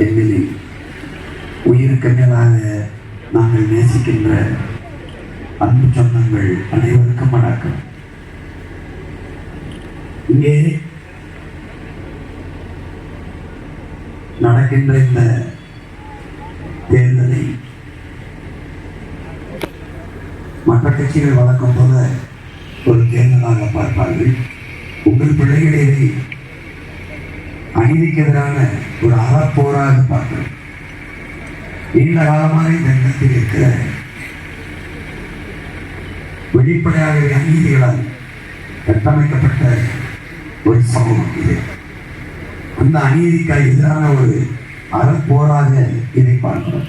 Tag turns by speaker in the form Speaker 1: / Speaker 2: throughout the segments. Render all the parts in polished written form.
Speaker 1: எங்களில் உயிருக்கு மேலாக நாங்கள் நேசிக்கின்ற அன்பு சொந்தங்கள் அனைவருக்கும் வணக்கம். இங்கே நடக்கின்ற இந்த தேர்தலை மற்ற கட்சிகள் வழக்கம் போல ஒரு தேர்தலாக பார்ப்பார்கள். உங்கள் பிள்ளைகளை அநீதிக்கு எதிரான ஒரு அறப்போராக பார்க்கிறோம். நீண்ட காலமாக இந்த இடத்தில் இருக்கிற வெளிப்படையாக அநீதிகளால் கட்டமைக்கப்பட்ட ஒரு சமூகம் இது. அந்த அநீதிக்கு எதிரான ஒரு அறப்போராக இதை பார்க்கிறோம்.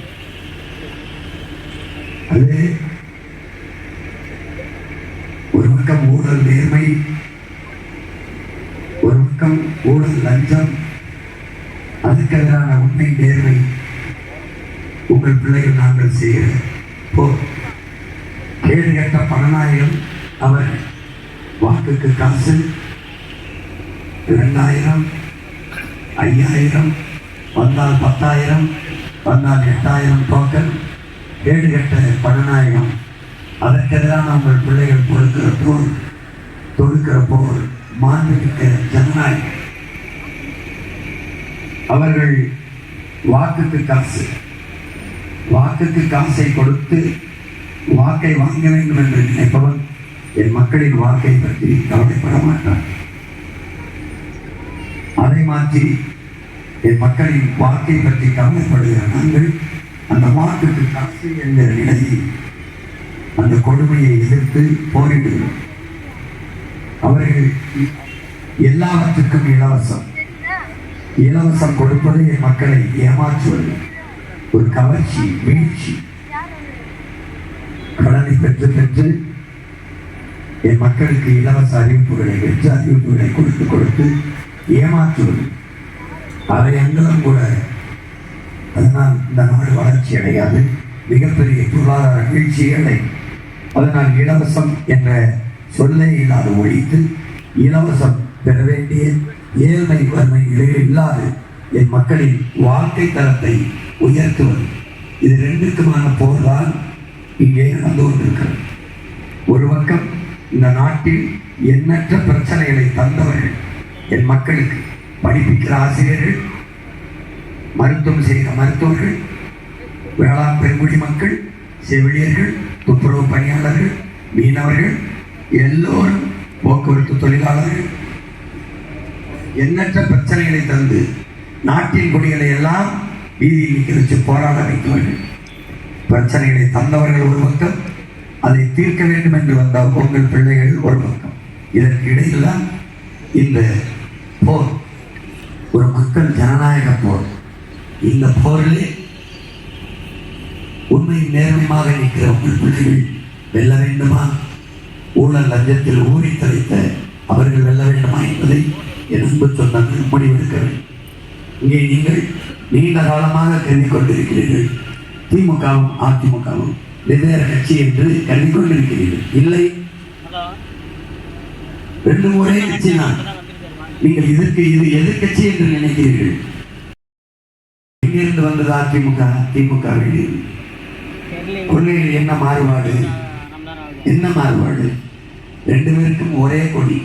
Speaker 1: அது ஒரு பக்கம் ஊழல் நேர்மை, ஒரு பக்கம் ஊழல் லஞ்சம், அதுக்கு எதிரான உண்மை நேர்மை. உங்கள் பிள்ளைகள் நாங்கள் செய்கிற கேடு கட்ட பணநாயகம் அவர் வாக்குக்கு காசு 2000, 5000 வந்தால் 10,000 வந்தால் 8,000 டோக்கன் கேடு கட்ட பணநாயகம். அதற்கு எதிரான உங்கள் பிள்ளைகள் தொடுக்கிற போர் மாண்புமிக்க ஜனநாயகம். அவர்கள் வாக்குக்கு காசை கொடுத்து வாக்கை வாங்க வேண்டும் என்று நினைப்பவன் என் மக்களின் வாக்கை பற்றி கவலைப்பட மாட்டான். அதை மாற்றி என் மக்களின் வாக்கை பற்றி கவலைப்படுகிற நாங்கள் அந்த வாக்குக்கு காசு என்கிற நிலையில் அந்த கொடுமையை எதிர்த்து போரிடுகிறோம். அவர்கள் எல்லாவற்றுக்கும் இலவசம் கொடுப்பது என் மக்களை ஏமாற்றுவது, ஒரு கவர்ச்சி, வீழ்ச்சி. கடனை பெற்று என் மக்களுக்கு இலவச அறிவிப்புகளை கொடுத்து ஏமாற்றுவது. அதை அங்கெல்லாம் கூட. அதனால் இந்த நாடு வளர்ச்சி அடையாது, மிகப்பெரிய பொருளாதார வீழ்ச்சிகளை. அதனால் இலவசம் என்ற சொல்லே இல்லாத ஒழித்து இலவசம் பெற வேண்டிய ஏழ்மை வறுமை நிலையில் இல்லாத என் மக்களின் வாழ்க்கை தரத்தை உயர்த்துவது. இது ரெண்டுக்குமான போர்தான் இங்கே நடந்து கொண்டிருக்கிறது. ஒரு பக்கம் இந்த நாட்டில் எண்ணற்ற பிரச்சனைகளை தந்தவர்கள் என் மக்களுக்கு, படிப்பிக்கிற ஆசிரியர்கள், மருத்துவம் செய்கிற மருத்துவர்கள், வேளாண் பெருங்குடி மக்கள், செவிலியர்கள், துப்புரவு பணியாளர்கள், மீனவர்கள், எல்லோரும் போக்குவரத்து தொழிலாளர்கள், எண்ணற்ற பிரச்சனைகளை தந்து நாட்டின் குடிகளை எல்லாம் வீதியில் நிற்க வச்சு போராட வைத்தவர்கள். பிரச்சனைகளை தந்தவர்கள் ஒரு பக்கம், அதை தீர்க்க வேண்டும் என்று வந்த உங்கள் பிள்ளைகள் ஒரு பக்கம். இதற்கு இடையில் தான் இந்த போர், ஒரு மக்கள் ஜனநாயக போர். இந்த போரிலே உண்மை நேர்மையாக நிற்கிற உங்கள் பிள்ளைகள் வெல்ல வேண்டுமா, ஊழல் லஞ்சத்தில் ஊறி தலைத்த அவர்கள் வெல்ல வேண்டுமா என்பதை என் அன்பு சொந்தங்கள் முடிவெடுக்க வேண்டும். இங்கே நீங்கள் நீண்ட காலமாக கருதி கொண்டிருக்கிறீர்கள், திமுகவும் அதிமுகவும் வெவ்வேறு கட்சி என்று கருதி கொண்டிருக்கிறீர்கள். இல்லை, ரெண்டும் ஒரே கட்சி தான். நீங்கள் இதற்கு இது எதிர்கட்சி என்று நினைக்கிறீர்கள். இங்கிருந்து வந்தது திமுக கொள்கையில் என்ன மாறுபாடு? ரெண்டு பேருக்கும் ஒரே கொடி.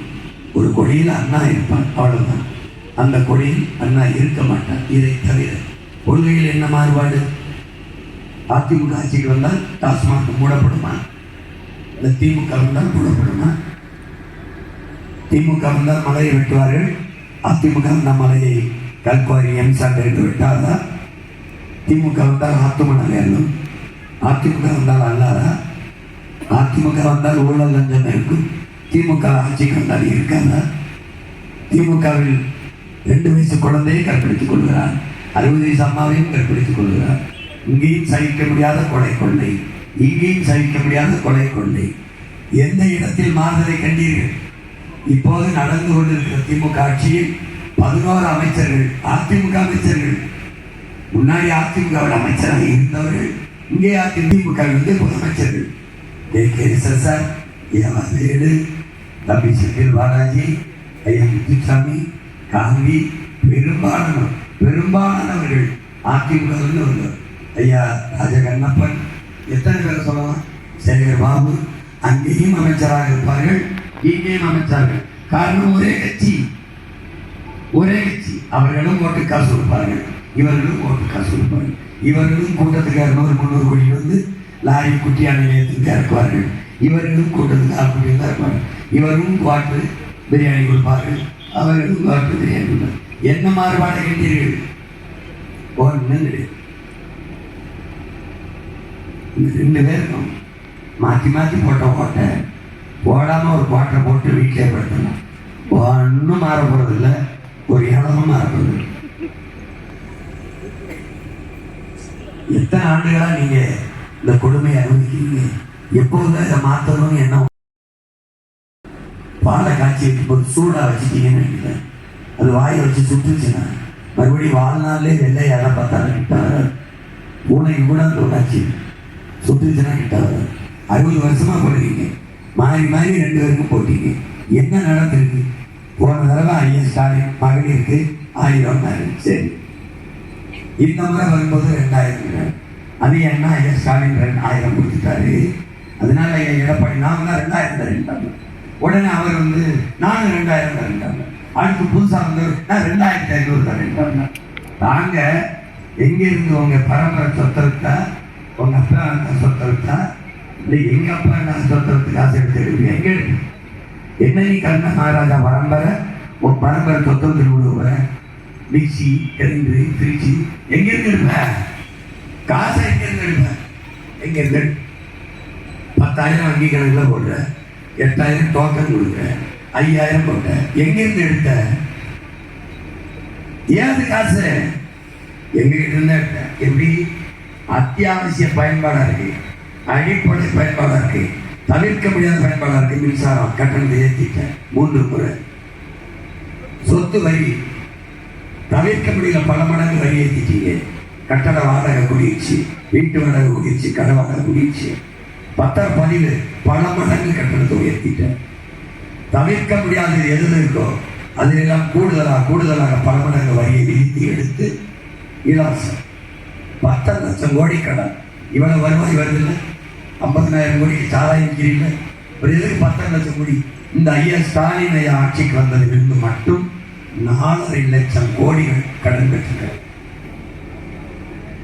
Speaker 1: ஒரு கொடியில் அண்ணா இருப்பார், அவ்வளவுதான். அந்த கொடியில் அண்ணா இருக்க மாட்டார். இதை தவிர கொள்கையில் என்ன மாறுபாடு? அதிமுக ஆட்சிக்கு வந்தால் டாஸ்மாக் மூடப்படுமா? இந்த திமுக வந்தால் மூடப்படுமா? திமுக வந்தால் மலையை வெட்டுவார்கள், அதிமுக வந்தால் மலையை கல்குவாரி எம்சாண்ட் என்று விட்டாரா? திமுக வந்தால் ஆத்துமணல் ஏறும், அதிமுக வந்தால் அல்லாதா? அதிமுக வந்தால் ஊழல் லஞ்சம் இருக்கும், திமுக ஆட்சிக்கு வந்தால் இருக்காதா? திமுகவில் 2 வயசு குழந்தையை கற்பிடித்துக் கொள்கிறார், 60 வயசு அம்மாவையும் கற்பிடித்துக் கொள்கிறார். இங்கேயும் சகிக்க முடியாத கொலை கொள்ளை, இங்கேயும் சகிக்க முடியாத கொலை கொள்ளை. எந்த இடத்தில் மாறுதலை கண்டீர்கள்? இப்போது நடந்து கொண்டிருக்கிற திமுக ஆட்சியில் 11 அமைச்சர்கள் அதிமுக அமைச்சர்கள். முன்னாடி அதிமுகவில் அமைச்சராக இருந்தவர்கள் இங்கே அதிமுகவிலிருந்து முதலமைச்சர்கள். கே. சார், தம்பி செந்தில் பாலாஜி, ஐயா முத்துசாமி, காந்தி, பெரும்பாலானவர்கள் அதிமுக ஐயா ராஜகண்ணப்பன், எத்தனை பேர் சொல்லலாம், சேகர் பாபு, அங்கேயும் அமைச்சராக இருப்பார்கள், இங்கேயும் அமைச்சார்கள். காரணம் ஒரே கட்சி. அவர்களும் ஓட்டு காசு கொடுப்பார்கள், இவர்களும் ஓட்டு காசு கொடுப்பார்கள். இவர்களும் கூட்டத்துக்கு 200-300 கோடி வந்து லாரி குட்டியான நிலையத்துக்கு இறக்குவார்கள். இவர்களும் கூட்டத்துக்கு 6 கோடி தான் இருப்பார்கள். இவரும் குவாட்டு பிரியாணி கொடுப்பார்கள், அவர்களும் குவாட்டு பிரியாணி கொடுப்பார்கள். என்ன மாறுபாடு கேட்டீர்கள்? ஒன்றும் கிடையாது. இந்த 2 பேருக்கும் மாற்றி மாற்றி போட்ட ஓட்டை போடாமல் ஒரு கோட்டை போட்டு வீட்டிலே படுத்தணும். ஒன்றும் மாற போகிறதில்ல, ஒரு இடமும் மாற போகிறது. எத்தனை ஆண்டுகளா நீங்க இந்த கொடுமையை அனுபவிக்கிறீங்க? எப்போதுதான் இதை மாற்றணும்னு என்ன பாலை காய்ச்சி வைக்கும்போது சூடா வச்சுட்டீங்கன்னு நினைக்கிறேன். அது வாயை வச்சு சுட்டுச்சுன்னா மறுபடியும் வாழ்நாளே வெள்ளை இலை பார்த்தாலும் கிட்டாத பூனைக்கு கூட சூடாச்சு சுட்டுச்சுன்னா கிட்டாத. 60 வருஷமா போடுறீங்க, மாறி 2 பேருக்கும் போட்டீங்க. என்ன நடந்திருக்கு? போன தடவை ஐயா ஸ்டாலின் மகளிருக்கு 1000 சரி, இந்த முறை வரும்போது 2000. அது என்ன ஐயா ஸ்டாலின் 1000 கொடுத்துட்டாரு. அதனால ஐயா எடப்பாடி நான் தான் 2000 தரேன்ட்டாங்க. உடனே அவர் வந்து நானும் 2000 தரேன்ட்டாங்க. அடுத்து புதுசாக வந்து நான் 2500 தரேன்ட்டாங்க. நாங்க எங்கிருந்து உங்க பரம்பரை சொத்தெடுத்தா, உங்க அப்பா சொத்தை விட்டா, இல்லை எங்க அப்பா நான் சொத்தெடுத்து காசு எடுத்து எங்க எடுத்து என்ன நீ கண்ண மகாராஜா பரம்பரை உன் பரம்பரை சொத்தெடுத்து விடுவ மிக்சி கிரைண்டரு ஃப்ரிட்ஜு எங்கிருந்து எடுப்பேன்? காசை எங்கிருந்து எடுப்பேன்? எங்கிருந்து 10,000 வங்கி கணக்கில் போடுற, 8,000 டோக்கன் கொடுக்குற, 5,000 போட்ட, எங்கிருந்து எடுத்த? ஏது காசு எங்ககிட்ட இருந்தா எடுத்த? எப்படி? அத்தியாவசிய பயன்பாடா இருக்கு, அடிப்படை பயன்பாடா இருக்கு, தவிர்க்க முடியாத பயன்பாடா இருக்கு. மின்சாரம் கட்டணத்தை ஏற்றிட்டேன் 3 முறை. சொத்து வரி தவிர்க்க முடியல, பல மடங்கு வரி ஏற்றிட்டீங்க. கட்டட வாடகை கூடிடுச்சு, வீட்டு வாடகை கூடிடுச்சு, கடை வாடகை கூடிடுச்சு. பத்திரப்பதிவு பல மடங்கு கட்டணத்தை உயர்த்திட்டேன். தவிர்க்க முடியாதது எது இருக்கோ அதிலெல்லாம் கூடுதலாக பல மடங்கு வரியை விதித்து எடுத்து இலவசம் 10 லட்சம் கோடி கடன். இவ்வளவு வருவாய் வருதில்லை? 50,000 கோடிக்கு சாராயம் விற்கிறீங்க. ஒரு எதுக்கு 10 லட்சம் கோடி? இந்த ஐயா ஸ்டாலின் ஐயா ஆட்சிக்கு வந்ததிலிருந்து மட்டும் 4.5 லட்சம் கோடிகள் கடன் பெற்றுள்ளார்.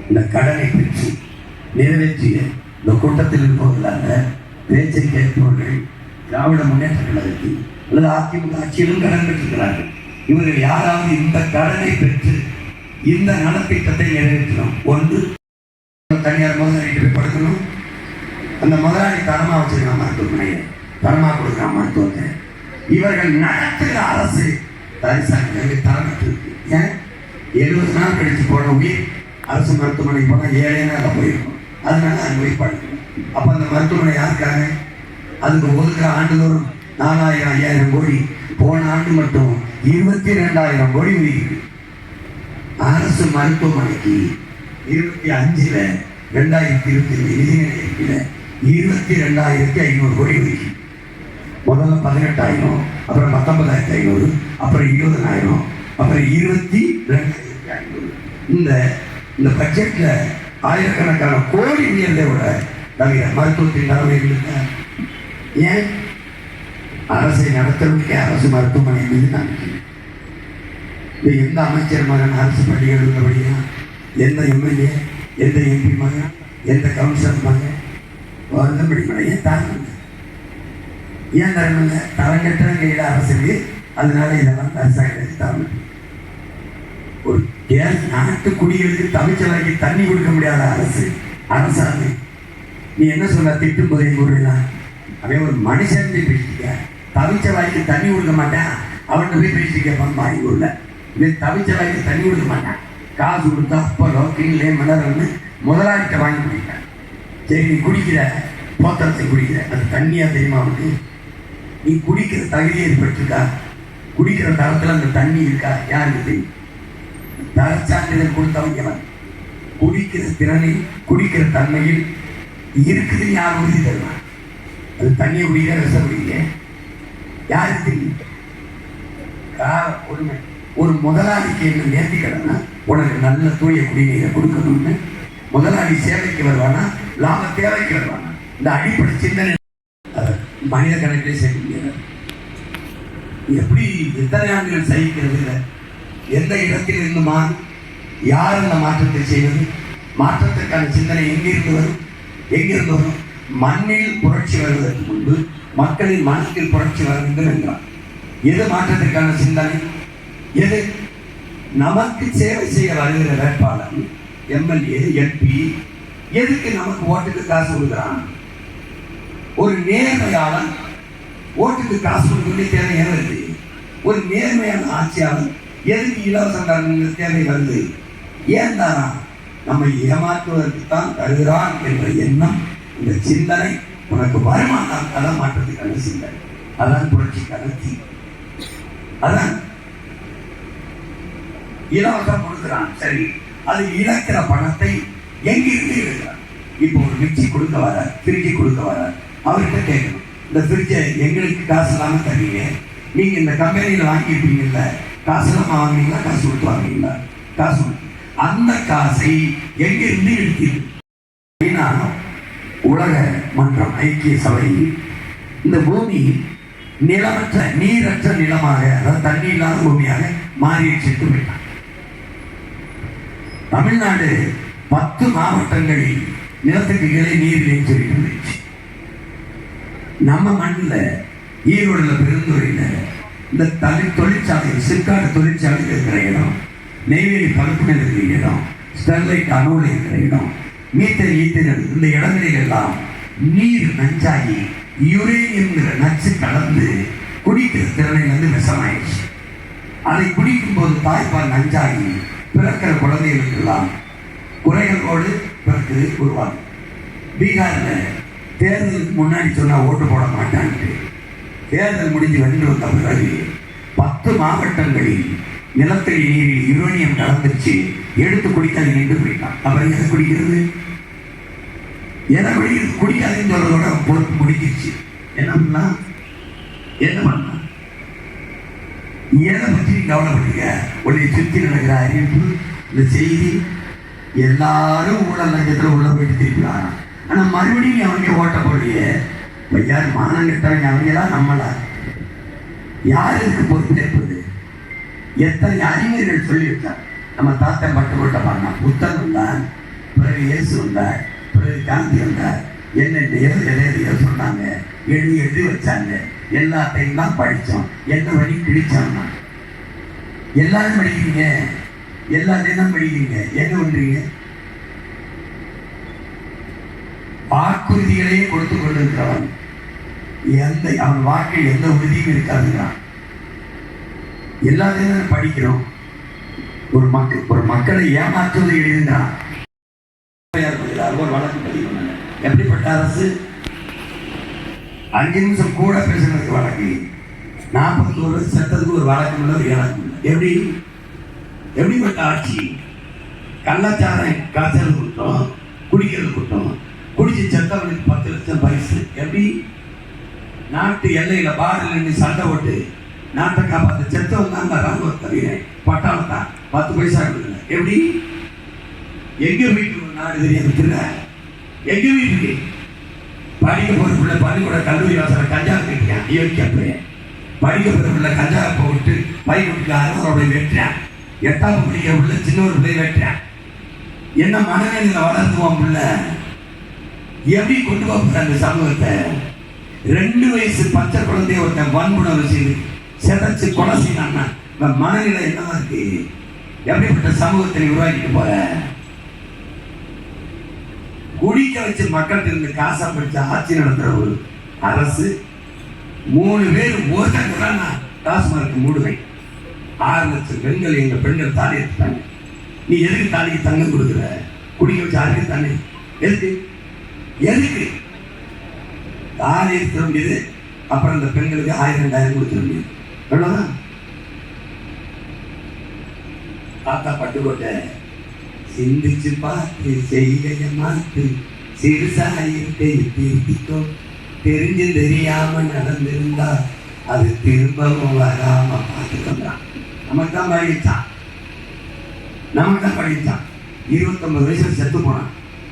Speaker 1: இந்த கடனை பெற்று நிறைவேற்றிய இந்த கூட்டத்தில் இருப்பவர்களாக பேச்சை கேட்பவர்கள் திராவிட முன்னேற்ற கழகத்தில் அல்லது அதிமுக ஆட்சியிலும் கடன் பெற்றிருக்கிறார்கள். இவர்கள் யாராவது இந்த கடனை பெற்று இந்த நலத்திட்டத்தை நிறைவேற்றணும். ஒன்று, தனியார் முதலாளிட்டு போய் படுக்கணும். அந்த முதலாளி தரமா வச்சிருக்கான் மருத்துவமனையை, தரமா கொடுக்குறான் மருத்துவத்தை. இவர்கள் நடத்துகிற அரசு அரசாங்கம் தரமற்று இருக்கு. ஏன் 70 நாள் கழிச்சு போன உயிர் அரசு மருத்துவமனைக்கு போனால் 7 நாள் போயிருக்கும். அதனால அங்கே போய் படுக்கணும். அப்போ அந்த மருத்துவமனை யாருக்காக? அதுக்கு ஒதுக்குற ஆண்டுதோறும் 4,000-5,000 கோடி. போன ஆண்டு மட்டும் 22,000 கோடி ஒதுக்கிருக்கு. அரசு மருத்துவமனைக்கு 25 2022 நிதி நிலையத்தில் 22,500 கோடி ஒதுக்கி. முதல்ல 18,000, அப்புறம் 19,500, அப்புறம் 20,000, அப்புறம் 22,500. இந்த பட்ஜெட்ல ஆயிரக்கணக்கான கோடி உயர்ந்ததை விட தவிர மருத்துவத்தின் நிலைமைகளுக்கு ஏன் அரசை நடத்துவதற்கே அரசு மருத்துவமனை மீது நம்பிக்கை. எந்த அமைச்சர் மகன் அரசு பள்ளிகள் உள்ளபடியா, எந்த எம்எல்ஏ, எந்த எம்பி மகன், எந்த கவுன்சிலர் மகன் வருந்தபடி ஏன் தரணுங்க? ஏன் தரணுங்க? தரங்கற்ற கையில் அரசுக்கு. அதனால இதெல்லாம் அரசாங்கத்துக்கு தரணும். ஒரு நாட்டு குடிகளுக்கு தவிச்ச வாங்கி தண்ணி கொடுக்க முடியாத அரசாங்கம் நீ என்ன சொல்ல? திட்டும் போதே கூறலாம். அவன் ஒரு மனுஷன் பேசிக்க, தவிச்ச வாய்க்கு தண்ணி கொடுக்க மாட்டான். அவன்கிட்ட போய் பேசிக்க வாங்கி கொடுல. இவன் தவிச்ச வாய்க்கு தண்ணி கொடுக்க மாட்டான். காசு கொடுத்தா அப்பளோ கிண்ணே மலர்னு முதலாளிட்ட வாங்கி குடிக்கான். சரி, நீ குடிக்கிற போத்தரத்தை குடிக்கிற, அது தண்ணியா தெரியுமா அவனுக்கு? நீ குடிக்கிற தகுதியை ஏற்பட்டிருக்கா? குடிக்கிற தரத்தில் அந்த தண்ணி இருக்கா? யாருக்கு தெரியும்? தரச்சான்றிதழ் கொடுத்தவங்க குடிக்கிற திறனில், குடிக்கிற தன்மையில் இருக்குதுன்னு யார் உறுதி தருவான்? அது தண்ணியை குடிக்கிற, விஷம் குடிக்க யாருக்கு தெரியும்? உண்மை. ஒரு முதலாளிக்கு என்ன நேர்த்திக்கடனா உனக்கு நல்ல தூய குடிநீரை கொடுக்கணும்னு முதலாளி சேவைக்கு வருவானா லாப தேவைக்கு வருவானா? இந்த அடிப்படை சிந்தனை மனித கணக்கிலே செய்ய முடியாது. எப்படி எத்தனை ஆண்டுகள் சகிக்கிறது இல்லை? எந்த இடத்தில் இருந்துமா யார் அந்த மாற்றத்தை செய்வது? மாற்றத்திற்கான சிந்தனை எங்கிருந்து வரும்? எங்கிருந்து வரும்? மண்ணில் புரட்சி வருவதற்கு முன்பு மக்களின் மனத்தில் புரட்சி வர வேண்டும் என்றார். எது மாற்றத்திற்கான சிந்தனை? எது? நமக்கு சேவை செய்ய வருகிற வேட்பாளர் எம்எல்ஏ எம்பி எதுக்கு நமக்கு ஓட்டுக்கு காசு கொடுக்குறான்? ஒரு நேர்மையாளன் ஓட்டுக்கு காசு கொடுக்க தேவை வருது. ஒரு நேர்மையான ஆட்சியாளர் எதுக்கு இலவச தேவை வருது? ஏன் தானா? நம்மை ஏமாற்றுவதற்கு தான் தருகிறான் என்ற எண்ணம், இந்த சிந்தனை உனக்கு வருமானம். அதான் மாற்றத்துக்கான சிந்தனை, அதான் புரட்சிக்கான தீ. அதான் இலவசம் கொடுக்கிறான். சரி, அது இழக்கிற பணத்தை எங்கிருந்து எடுக்கிறான்? இப்போ ஒரு மிக்சி கொடுக்க வர, ஃப்ரிட்ஜு கொடுக்க வர, அவர்கிட்ட கேட்கணும், இந்த ஃப்ரிட்ஜை எங்களுக்கு காசு இல்லாமல் தரீங்க, நீங்க இந்த கம்பெனியில் வாங்கியிருப்பீங்கல்ல, காசு இல்லாமல் வாங்கினீங்களா, காசு கொடுத்து வாங்கினீங்களா? காசு கொடுத்து அந்த காசை எங்கிருந்து எடுத்தீங்க? உலக மன்றம், ஐக்கிய சபை இந்த பூமி நிலமற்ற நீரற்ற நிலமாக, அதாவது தண்ணி இல்லாத பூமியாக மாறிடுச்சு போயிட்டான். தமிழ்நாடு 10 மாவட்டங்களில் நிலத்துக்கு கீழே நீர் சொல்லிட்டு இருந்துச்சு. நம்ம மண்ணில் ஈரோடுல பெருந்துறையில் இந்த தொழிற்சாலை, சிற்காடு தொழிற்சாலை இருக்கிற இடம், நெய்வேலி பழுப்புகள் இருக்கிற இடம், ஸ்டெர்லைட் அணுவில் இருக்கிற இடம், மீத்தல் ஈத்தல், இந்த இடங்களில் எல்லாம் நீர் நஞ்சாகி யுரேனியம்ங்கிற நச்சு கலந்து குடிக்கிற திறனிலிருந்து விஷமாயிடுச்சு. அதை குடிக்கும் போது தாய்ப்பால் நஞ்சாகி பிறக்கிற குழந்தைகளுக்கு எல்லாம் குறைகளோடு பிறக்குது, உருவாகும். பீகாரில் தேர்தலுக்கு முன்னாடி சொன்னா ஓட்டு போட மாட்டான்ட்டு தேர்தல் முடிஞ்சு வென்று வந்த பிறகு 10 மாவட்டங்களில் நிலத்தடி நீரில் யுரேனியம் கலந்துச்சு, எடுத்து குடிக்காது நின்று போயிட்டான். அப்புறம் எதை குடிக்கிறது? எதை குடிக்கிறது? குடிக்காதுன்னு சொல்றதோட பொறுப்பு முடிக்கிச்சு. என்ன பண்ணலாம்? என்ன பண்ணலாம்? எதை பற்றி கவலைப்படுங்க? உன்னை சுற்றி நடக்கிற அறிவிப்பு, இந்த செய்தி, எல்லாரும் ஊழல் லஞ்சத்தில் உள்ள போயிட்டு திருப்பினாங்க. ஆனா மறுபடியும் அவனுக்கு ஓட்ட போடுறிய யார்? மானம் கட்டவங்க அவங்களா நம்மளா? யார் இதுக்கு பொறுப்பேற்பது? எத்தனை அறிஞர்கள் சொல்லிவிட்டார். நம்ம தாத்தன் பட்டு போட்ட பாருங்க, புத்தன் வந்தார், பிறகு இயேசு வந்தார், பிறகு காந்தி வந்தார், என்ன சொன்னாங்க, எழுதி வச்சாங்க. எல்லாத்தையும் தான் படித்தோம். என்ன வழி கிழிச்சோம்னா எல்லாரும் படிக்கிறீங்க, எல்லாத்தையும் தான் படிக்கிறீங்க. என்ன பண்றீங்க? வாக்குறுதிகளையே கொடுத்து கொண்டிருக்கிறவன் அவன் வாழ்க்கையில் எந்த உறுதியும் இருக்காதுங்கிறான். எல்லாத்தையும் படிக்கிறோம். ஒரு மக்களை ஏமாற்றுவது எழுதுகிறான். ஒரு வழக்கு பதிவு பண்ணாங்க. எப்படிப்பட்ட அரசு? 5 நிமிஷம் கூட பேசுறதுக்கு வழக்கு, 41 செத்ததுக்கு ஒரு வழக்கு உள்ள, ஒரு இலக்கு உள்ள. எப்படிப்பட்ட ஆட்சி? கள்ளச்சாரம் காய்ச்சல் குற்றம், குடிக்கிறது குற்றம், குடிச்சு செத்தவனுக்கு 10 லட்சம் பரிசு. எப்படி? நாட்டு எல்லையில பாடல் நின்று சண்டை போட்டு நாட்டை காப்பாற்ற செத்தவன் தான் ராணுவ தவிரேன் பட்டாளத்தான் 10 பைசா கொடுக்கல. எப்படி? எங்க வீட்டு நாடு தெரியாது, எங்க வீட்டுக்கு படிக்க போற பிள்ளை பள்ளிக்கூட கல்லூரி வாசல கஞ்சா கட்டியான். யோசிக்க படிக்க போற பிள்ளை கஞ்சா போட்டு பைக்குட்டிக்கு 60 வெட்டுறான். 8ஆம் படிக்கிற பிள்ளை சின்ன ஒரு பிள்ளை வெட்டுறான். என்ன மனநிலையில வளர்த்துவான் பிள்ளை? எப்படி கொண்டு போற அந்த சமூகத்தை? 2 வயசு பச்சை குழந்தைய ஒருத்தன் வன்புணர்வு செய்து செதச்சு கொலை செய்யறான்னா மனநிலை என்னவா இருக்கு? எப்படிப்பட்ட சமூகத்தை உருவாக்கிட்டு போற? குடிக்க வச்சு மக்கள்கிட்ட இருந்து காசா படிச்ச ஆட்சி நடத்துற ஒரு அரசு. 3 பேர் ஒருத்தங்க டாஸ்மார்க் மூடுவை. 6 லட்சம் பெண்கள், எங்க பெண்கள் தாலி எடுத்துட்டாங்க. நீ எதுக்கு தாலிக்கு தங்கம் கொடுக்குற? குடிக்க வச்சு யாருக்கு தண்ணி? எதுக்கு தாலி எடுத்துட முடியுது? அப்புறம் இந்த பெண்களுக்கு 1000-2000 கொடுத்துட முடியுது. எவ்வளவுதான்? தாத்தா பட்டுக்கோட்டை சிந்திச்சு பார்த்து செய்கைய மாத்து, சிறுசாயிருக்கை திருத்திக்கோ, தெரிஞ்சு தெரியாம நடந்திருந்தா அது திரும்பவும் வராம பார்த்துக்கிறான். நமக்கு தான் பழகிச்சான், 29 வயசுல செத்து போனான்.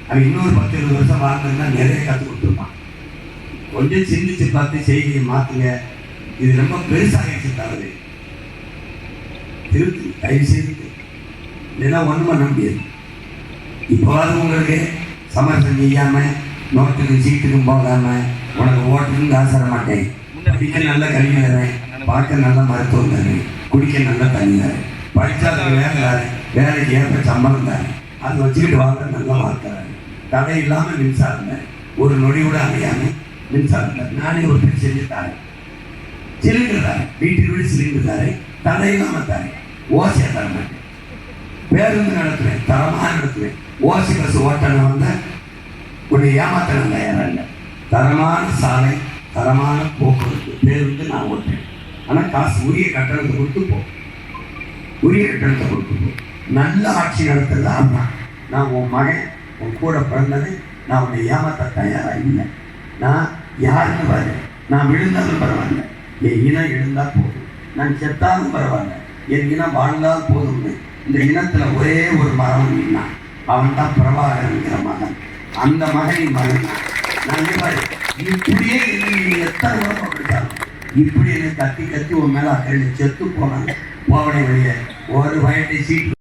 Speaker 1: அவன் இன்னொரு 10-20 வருஷம் வாழ்ந்தா நிறைய கற்றுக் கொடுத்துருப்பான். கொஞ்சம் சிந்திச்சு பார்த்து செய்தியை மாத்துங்க. இது ரொம்ப பெருசாகிடுச்சு தவறு. திருப்பி தயவு செய்து இதெல்லாம் ஒண்ணுமா நம்பியது. இப்போவாது உங்களுக்கு சமரசம் செய்யாம, நோட்டுக்கு சீட்டுக்கும் போகாம, உனக்கு ஓட்டுக்கும் காசு தர மாட்டேன், படிக்க நல்ல கல்வி தரேன், பார்க்க நல்ல மருத்துவம் தரேன், குடிக்க நல்ல தண்ணி தரேன், படித்தாதுக்கு வேலை தரேன், வேலைக்கு ஏற்ப சம்பளம் தரேன், அதை வச்சுக்கிட்டு வாங்க நல்ல வாழ்க்கை தரேன், தடை இல்லாமல் மின்சாரம் தரேன், ஒரு நொடி கூட அமையாமல் மின்சாரம் தரேன், நானே ஒரு பேர் செஞ்சு தரேன், சிலிண்டர் தரேன், வீட்டுக்கு வீடு சிலிண்டர் தரேன், தடை இல்லாமல் தரேன், ஓசையை தர மாட்டேன், பேருந்து நடத்துவேன், தரமாக நடத்துவேன், ஓசி பஸ் ஓட்டணும் வந்த உன்னை ஏமாத்த நான் தயாராக இல்லை. தரமான சாலை, தரமான போக்குவரத்து, பேருந்து நான் ஓட்டுறேன். ஆனால் காசு உரிய கட்டணத்தை கொடுத்து போ, உரிய கட்டணத்தை கொடுத்து போ. நல்ல ஆட்சி நடத்துறது அதுதான். நான் உன் மகன், உன் கூட பிறந்தது, நான் உன்னை ஏமாத்த தயாராக இல்லை. நான் யாருன்னு பாரு, நான் விழுந்தாலும் பரவாயில்ல, என் இனம் எழுந்தால் போதும், நான் செத்தாலும் பரவாயில்ல, என் இனம் வாழ்ந்தால் போதும்னு இந்த இனத்தில் ஒரே ஒரு மகன் இருந்தான். அவன் தான் பிரபாகரன்கிற மகன். அந்த மகனின் மகன் நான் இப்படியே நீங்க எத்தனை உடம்பு படித்தாலும் இப்படி கத்தி கத்தி உன் மேல அக்கறை செத்து போனாங்க. போவனை வழிய ஒரு வயட்டை சீட்டு